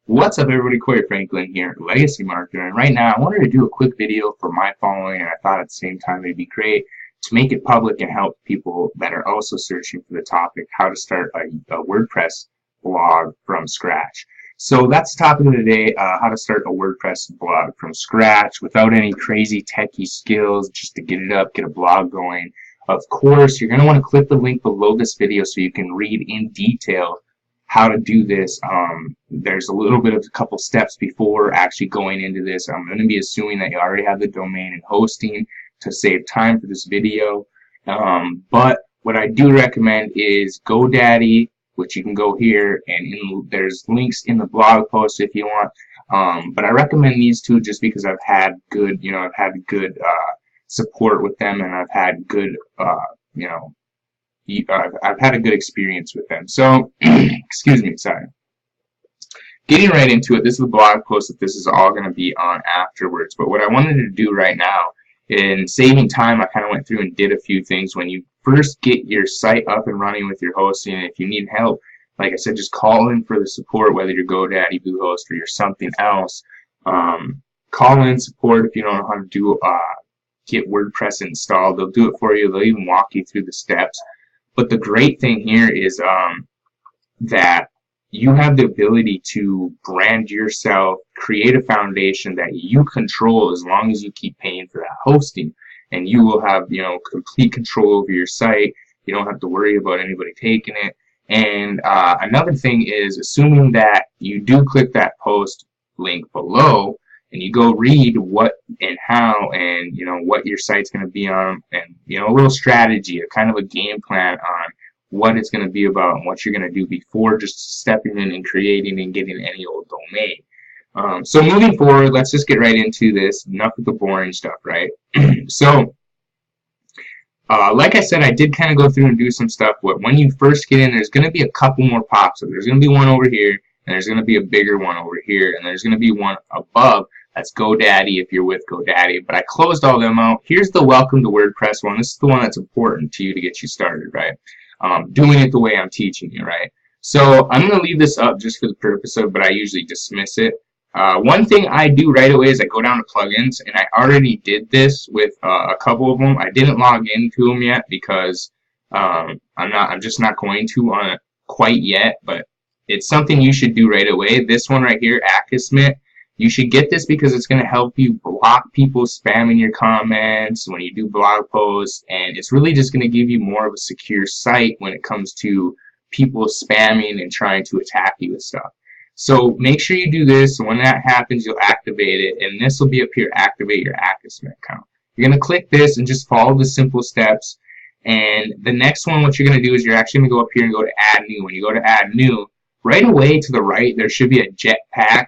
What's up, everybody? Corey Franklin here, Legacy Marketer, and right now I wanted to do a quick video for my following, and I thought at the same time it'd be great to make it public and help people that are also searching for the topic, how to start a WordPress blog from scratch. So that's the topic of the day, how to start a WordPress blog from scratch without any crazy techie skills, just to get it up, get a blog going. Of course, you're going to want to click the link below this video so you can read in detail how to do this. There's a little bit of a couple steps before actually going into this. I'm going to be assuming that you already have the domain and hosting to save time for this video. But what I do recommend is GoDaddy, which you can go here, and there's links in the blog post if you want. But I recommend these two just because I've had good, support with them, and I've had good, I've had a good experience with them. So, excuse me, sorry. Getting right into it, this is the blog post that this is all going to be on afterwards. But what I wanted to do right now, in saving time, I kind of went through and did a few things. When you first get your site up and running with your hosting, and if you need help, like I said, just call in for the support, whether you're GoDaddy, Bluehost, or you're something else. Call in support if you don't know how to do get WordPress installed. They'll do it for you. They'll even walk you through the steps. But the great thing here is that you have the ability to brand yourself, create a foundation that you control as long as you keep paying for that hosting. And you will have, complete control over your site. You don't have to worry about anybody taking it. And another thing is, assuming that you do click that post link below, and you go read what and how and what your site's going to be on, and a little strategy, a kind of a game plan on what it's going to be about and what you're going to do before just stepping in and creating and getting any old domain. So moving forward, let's just get right into this. Enough of the boring stuff, right? So like I said, I did kind of go through and do some stuff. But when you first get in, there's going to be a couple more pops. So there's going to be one over here, and there's going to be a bigger one over here, and there's going to be one above. That's GoDaddy if you're with GoDaddy. But I closed all them out. Here's the Welcome to WordPress one. This is the one that's important to you to get you started, right? Doing it the way I'm teaching you, right? So I'm going to leave this up just for the purpose of, but I usually dismiss it. One thing I do right away is I go down to plugins, and I already did this with a couple of them. I didn't log into them yet because I'm just not going to on it quite yet, but it's something you should do right away. This one right here, Akismet, you should get this because it's going to help you block people spamming your comments when you do blog posts, and it's really just going to give you more of a secure site when it comes to people spamming and trying to attack you with stuff. So make sure you do this. When that happens, you'll activate it, and this will be up here, activate your Akismet account. You're going to click this and just follow the simple steps. And the next one, what you're going to do is you're actually going to go up here and go to add new. When you go to add new, right away to the right, there should be a Jetpack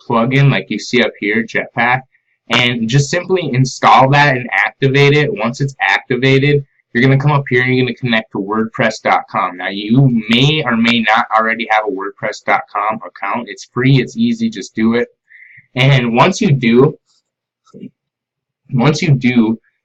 plugin like you see up here, Jetpack, and just simply install that and activate it. Once it's activated, you're going to come up here and you're going to connect to WordPress.com. Now, you may or may not already have a WordPress.com account. It's free. It's easy. Just do it. And once you do,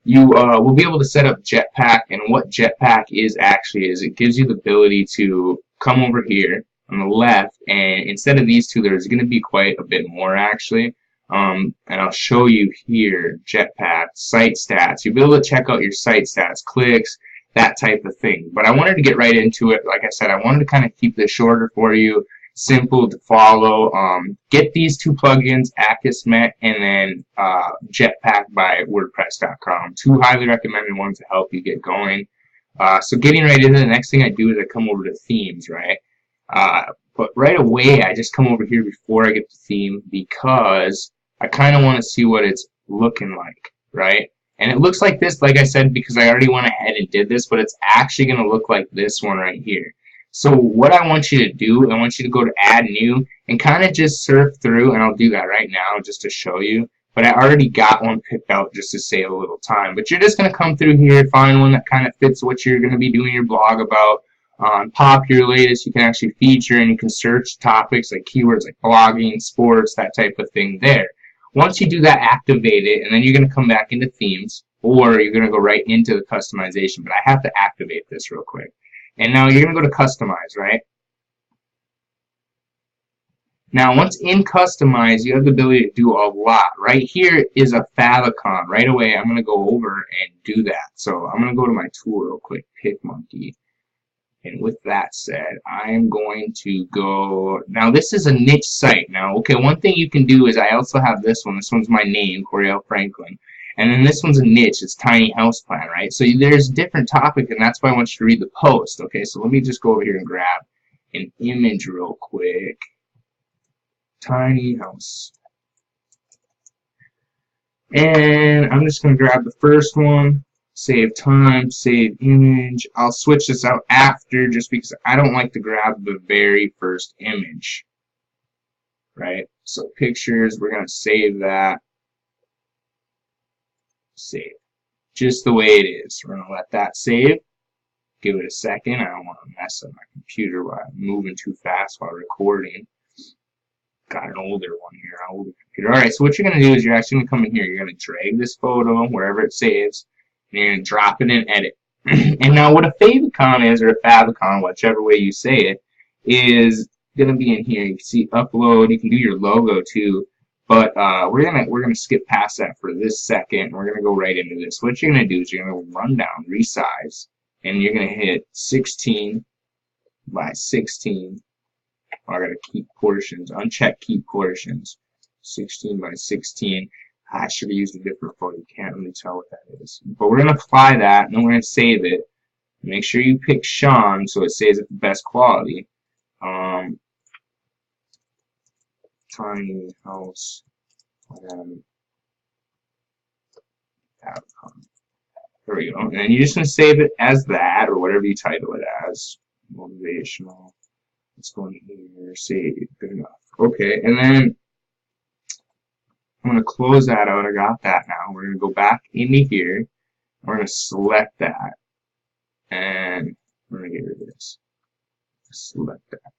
you will be able to set up Jetpack. And what Jetpack is actually is it gives you the ability to come over here on the left, and instead of these two, there's going to be quite a bit more actually. And I'll show you here, Jetpack, site stats. You'll be able to check out your site stats, clicks, that type of thing. But I wanted to get right into it. Like I said, I wanted to kind of keep this shorter for you, simple to follow. Get these two plugins, Akismet and then Jetpack by WordPress.com. Two highly recommended ones to help you get going. So getting right into the next thing I do is I come over to themes, right? But right away, I just come over here before I get to theme because I kind of want to see what it's looking like, right? And it looks like this, like I said, because I already went ahead and did this, but it's actually going to look like this one right here. So what I want you to do, I want you to go to add new and kind of just surf through, and I'll do that right now just to show you. But I already got one picked out just to save a little time. But you're just going to come through here, find one that kind of fits what you're going to be doing your blog about. On popular latest, you can actually feature and you can search topics like keywords like blogging, sports, that type of thing there. Once you do that, activate it, and then you're going to come back into themes, or you're going to go right into the customization. But I have to activate this real quick. And now you're going to go to customize, right? Now, once in Customize, you have the ability to do a lot. Right here is a favicon. Right away, I'm going to go over and do that. So I'm going to go to my tool real quick, Pick Monkey. And with that said, I'm going to go, now this is a niche site. Now, okay, one thing you can do is I also have this one. This one's my name, Coriel Franklin. And then this one's a niche. It's tiny house plan, right? So there's a different topic, and that's why I want you to read the post. Okay, so let me just go over here and grab an image real quick. Tiny house. And I'm just going to grab the first one. Save time, save image. I'll switch this out after just because I don't like to grab the very first image. Right? So pictures, we're going to save that. Save. Just the way it is. We're going to let that save. Give it a second. I don't want to mess up my computer while I'm moving too fast while recording. Got an older one here, an older computer. Alright, so what you're going to do is you're actually going to come in here. You're going to drag this photo wherever it saves. And you're going to drop it in edit. And now what a favicon is, or a favicon, whichever way you say it, is going to be in here. You can see upload. You can do your logo too. But we're gonna skip past that for this second. We're gonna go right into this. What you're gonna do is you're gonna run down, resize, and you're gonna hit 16 by 16. I gotta keep portions, uncheck keep portions. 16 by 16. I should have used a different photo. You can't really tell what that is. But we're gonna apply that, and then we're gonna save it. Make sure you pick Sean so it saves at the best quality. Tiny house there we go. And then you're just going to save it as that, or whatever you title it as. Motivational. Let's go in here, save. Good enough. Okay, and then I'm going to close that out. I got that now. We're going to go back into here. We're going to select that. And we're going to get rid of this. Select that.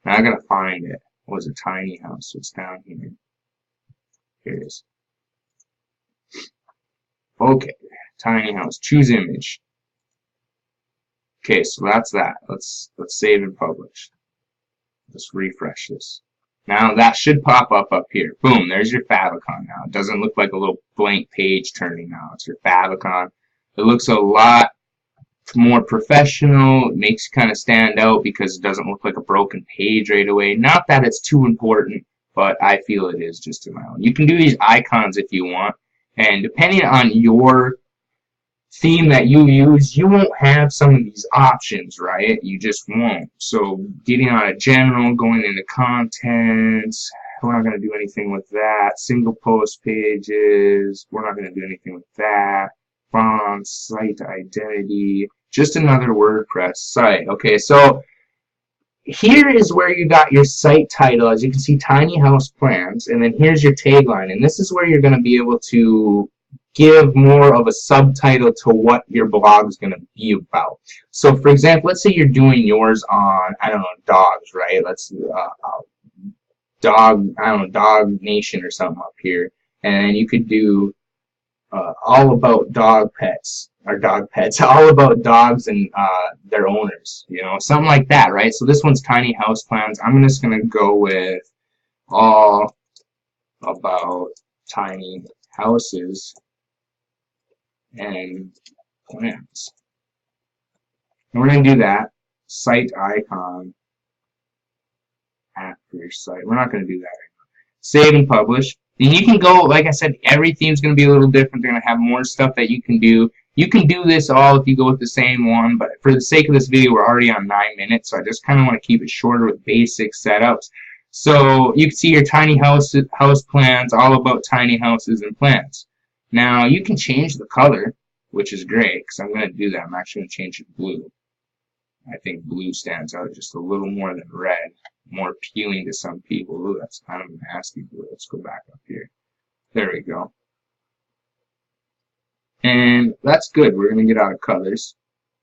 Now I got to find it. Was a tiny house. It's down here. Here it is. Okay, tiny house. Choose image. Okay, so that's that. Let's save and publish. Let's refresh this. Now that should pop up here. Boom, there's your favicon now. It doesn't look like a little blank page turning now. It's your favicon. It looks a lot more professional. It makes you kind of stand out because it doesn't look like a broken page right away. Not that it's too important, but I feel it is just in my own. You can do these icons if you want, and depending on your theme that you use, you won't have some of these options, right? You just won't. So getting on a general, going into content, we're not going to do anything with that. Single post pages, we're not going to do anything with that. Fonts, site identity, just another WordPress site. Okay, so here is where you got your site title. As you can see, tiny house plans, and then here's your tagline, and this is where you're going to be able to give more of a subtitle to what your blog is going to be about. So for example, let's say you're doing yours on, I don't know, dogs, right? Let's dog, I don't know, Dog Nation or something up here, and you could do all about dog pets, or dog pets, all about dogs and their owners, you know, something like that, right? So this one's tiny house plans. I'm just going to go with all about tiny houses and plans. And we're going to do that. Site icon after your site. We're not going to do that right now. Save and publish. And you can go, like I said, every theme's going to be a little different. They're going to have more stuff that you can do. You can do this all if you go with the same one, but for the sake of this video, we're already on 9 minutes, so I just kind of want to keep it shorter with basic setups. So you can see your tiny house plans, all about tiny houses and plans. Now you can change the color, which is great, because I'm going to do that. I'm actually going to change it to blue. I think blue stands out just a little more than red, more appealing to some people. Ooh, that's kind of nasty blue. Let's go back up here. There we go. And that's good. We're going to get out of colors.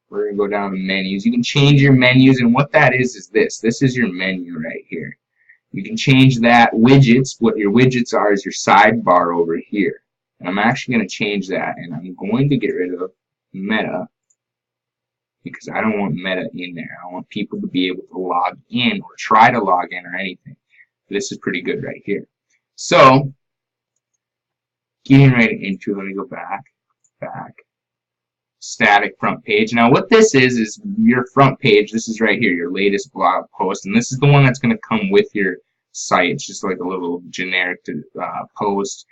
We're going to go down to menus. You can change your menus, and what that is this. This is your menu right here. You can change that. Widgets, what your widgets are is your sidebar over here. And I'm actually going to change that, and I'm going to get rid of meta, because I don't want meta in there. I want people to be able to log in or try to log in or anything. This is pretty good right here. So, getting right into, let me go back, static front page. Now what this is your front page. This is right here, your latest blog post, and this is the one that's going to come with your site. It's just like a little generic post.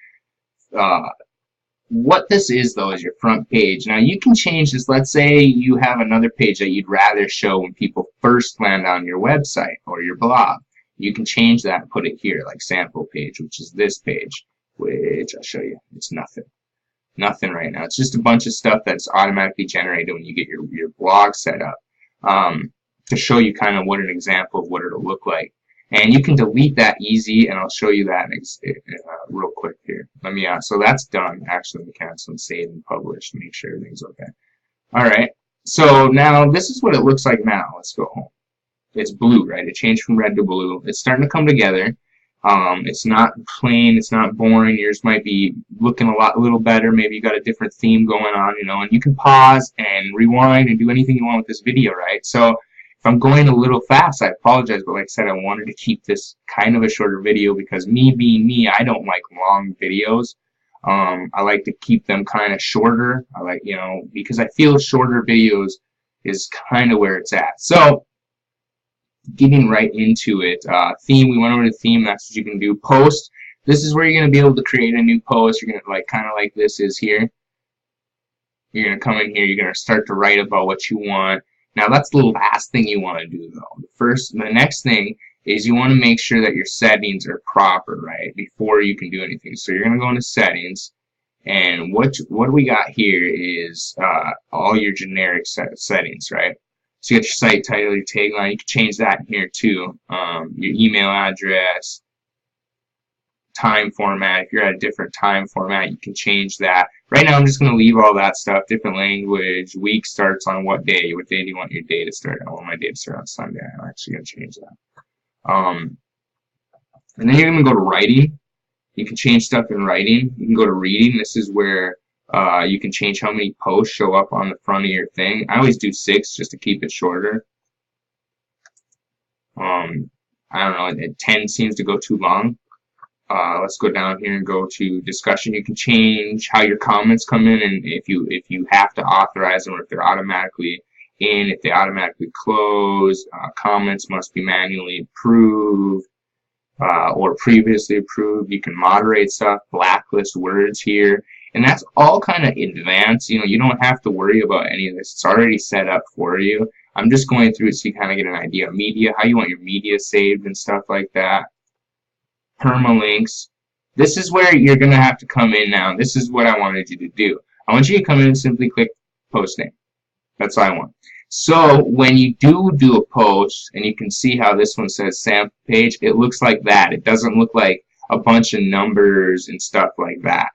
What this is, though, is your front page. Now you can change this. Let's say you have another page that you'd rather show when people first land on your website or your blog. You can change that and put it here, like sample page, which is this page, which I'll show you. It's nothing right now. It's just a bunch of stuff that's automatically generated when you get your blog set up, to show you kind of what an example of what it'll look like. And you can delete that easy, and I'll show you that real quick here. Let me so that's done. Actually, we cancel and save and publish to make sure everything's okay. All right. So now this is what it looks like now. Let's go home. It's blue, right? It changed from red to blue. It's starting to come together. It's not plain, it's not boring. Yours might be looking a little better. Maybe you got a different theme going on, you know, and you can pause and rewind and do anything you want with this video, right? So if I'm going a little fast, I apologize, but like I said, I wanted to keep this kind of a shorter video because me being me, I don't like long videos. I like to keep them kind of shorter. I like, you know, because I feel shorter videos is kind of where it's at. So getting right into it, theme, we went over to theme. That's what you can do. Post, this is where you're going to be able to create a new post. You're going to, like, kind of like this is here. You're going to come in here, you're going to start to write about what you want. Now that's the last thing you want to do, though. The next thing is you want to make sure that your settings are proper, right, before you can do anything. So you're going to go into settings, and what we got here is all your generic settings, right? So you got your site title, your tagline. You can change that in here too. Your email address, time format. If you're at a different time format, you can change that. Right now, I'm just going to leave all that stuff. Different language. Week starts on what day? What day do you want your day to start? I want my day to start on Sunday. I'm actually going to change that. And then you're going to go to writing. You can change stuff in writing. You can go to reading. This is where you can change how many posts show up on the front of your thing. I always do 6 just to keep it shorter. I don't know, 10 seems to go too long. Let's go down here and go to discussion. You can change how your comments come in, and if you have to authorize them, or if they're automatically in, if they automatically close. Comments must be manually approved or previously approved. You can moderate stuff, blacklist words here. And that's all kind of advanced. You know, you don't have to worry about any of this. It's already set up for you. I'm just going through it so you kind of get an idea of media, how you want your media saved and stuff like that. Permalinks. This is where you're going to have to come in now. This is what I wanted you to do. I want you to come in and simply click post name. That's all I want. So when you do a post, and you can see how this one says sample page, it looks like that. It doesn't look like a bunch of numbers and stuff like that.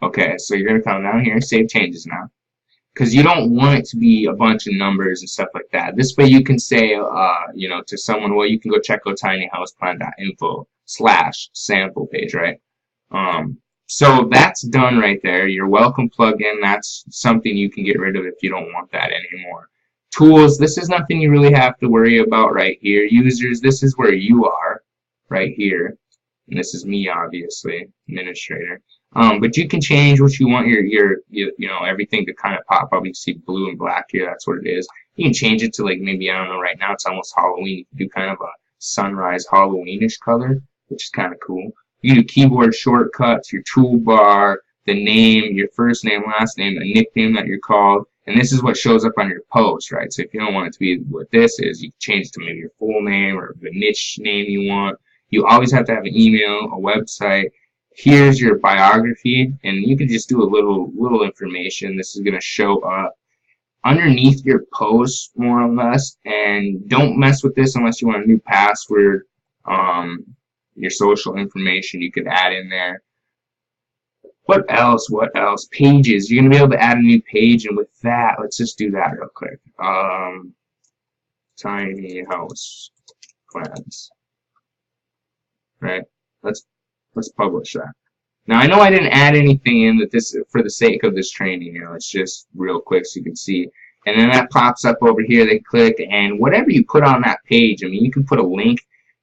Okay, so you're going to come down here and save changes now, because you don't want it to be a bunch of numbers and stuff like that. This way you can say, you know, to someone, well, you can go check out tinyhouseplan.info/sample page, right? So that's done right there. Your welcome plugin, that's something you can get rid of if you don't want that anymore. Tools, this is nothing you really have to worry about right here. Users, this is where you are right here. And this is me, obviously, administrator. But you can change what you want you know, everything to kind of pop up. You can see blue and black here. That's what it is. You can change it to, like, maybe, I don't know, right now it's almost Halloween. You can do kind of a sunrise Halloweenish color, which is kind of cool. You can do keyboard shortcuts, your toolbar, the name, your first name, last name, a nickname that you're called. And this is what shows up on your post, right? So if you don't want it to be what this is, you can change it to maybe your full name or the niche name you want. You always have to have an email, a website. Here's your biography, and you can just do a little information. This is going to show up underneath your post, more or less. And don't mess with this unless you want a new password. Your social information you could add in there. What else? Pages. You're going to be able to add a new page, and with that, let's just do that real quick. Tiny house plans. Right? Let's publish that. Now I know I didn't add anything in that this for the sake of this training. You know, it's just real quick so you can see. And then that pops up over here. They click, and whatever you put on that page. I mean, you can put a link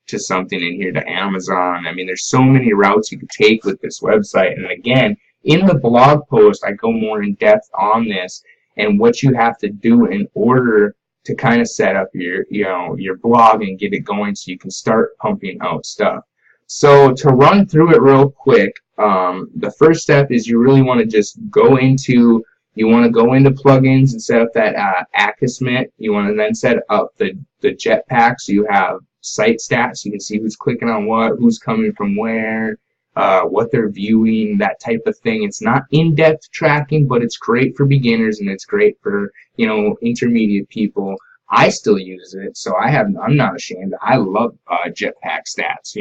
to something in here, to Amazon. I mean, there's so many routes you could take with this website. And again, in the blog post, I go more in depth on this and what you have to do in order to kind of set up your, your blog and get it going so you can start pumping out stuff. So to run through it real quick, the first step is you really want to just go into plugins and set up that Akismet. You want to then set up the Jetpack, so you have site stats. You can see who's clicking on what, who's coming from where, what they're viewing, that type of thing. It's not in-depth tracking, but it's great for beginners and it's great for, intermediate people. I still use it, so I'm not ashamed. I love Jetpack stats.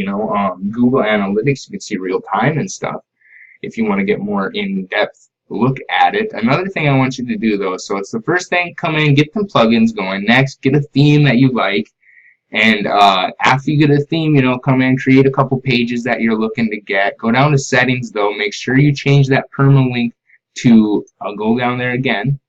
Google Analytics, you can see real time and stuff if you want to get more in-depth look at it. Another thing I want you to do though, so it's the first thing, come in, get some plugins going. Next, get a theme that you like. And after you get a theme, come in, create a couple pages that you're looking to get. Go down to settings though, make sure you change that permalink to, I'll go down there again,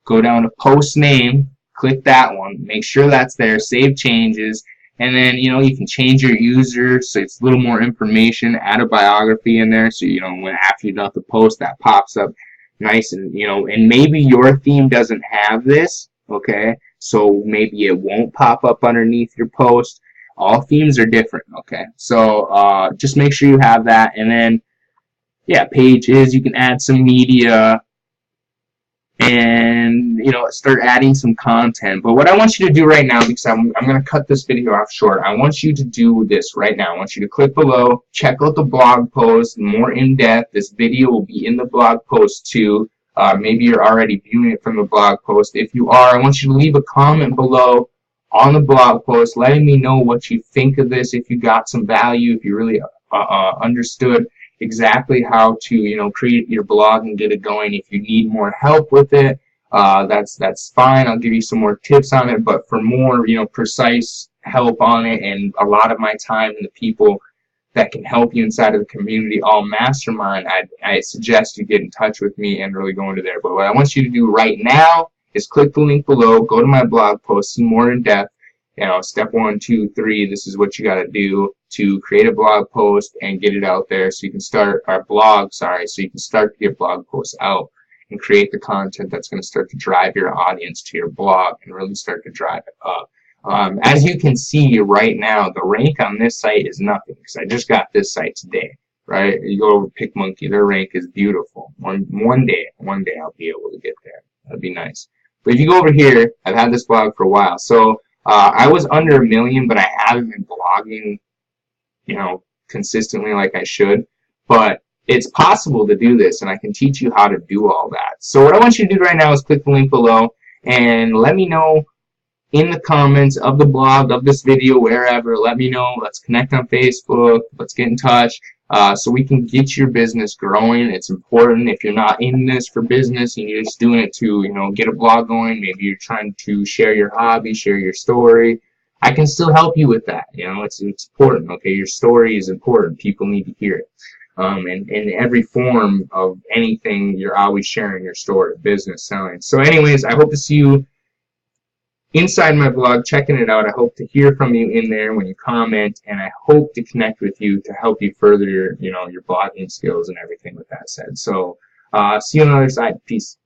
go down to post name, click that one, make sure that's there, save changes, and then you can change your user so it's a little more information, add a biography in there so when after you're done with the post that pops up nice, and and maybe your theme doesn't have this, okay, so maybe it won't pop up underneath your post. All themes are different, okay, so just make sure you have that. And then yeah, pages, you can add some media and start adding some content. But what I want you to do right now, because I'm going to cut this video off short, I want you to do this right now. I want you to click below, check out the blog post more in depth. This video will be in the blog post too. Maybe you're already viewing it from the blog post. If you are, I want you to leave a comment below on the blog post letting me know what you think of this, if you got some value, if you really understood exactly how to create your blog and get it going. If you need more help with it, that's fine. I'll give you some more tips on it, but for more precise help on it and a lot of my time and the people that can help you inside of the community all mastermind, I suggest you get in touch with me and really go into there. But what I want you to do right now is click the link below, go to my blog post, see more in depth. Step 1, 2, 3, this is what you got to do to create a blog post and get it out there so you can start, so you can start to get blog posts out and create the content that's going to start to drive your audience to your blog and really start to drive it up. As you can see right now, the rank on this site is nothing because I just got this site today, right? You go over PicMonkey, their rank is beautiful. One day I'll be able to get there. That'd be nice. But if you go over here, I've had this blog for a while, so I was under 1 million, but I haven't been blogging, consistently like I should. But it's possible to do this, and I can teach you how to do all that. So what I want you to do right now is click the link below and let me know in the comments of the blog, of this video, wherever. Let me know. Let's connect on Facebook. Let's get in touch so we can get your business growing. It's important. If you're not in this for business and you're just doing it to, get a blog going, maybe you're trying to share your hobby, share your story, I can still help you with that. It's important. Okay, your story is important. People need to hear it. And in every form of anything, you're always sharing your story, business, selling. So anyways, I hope to see you inside my blog, checking it out. I hope to hear from you in there when you comment, and I hope to connect with you to help you further your, your blogging skills and everything with that said. So, see you on the other side. Peace.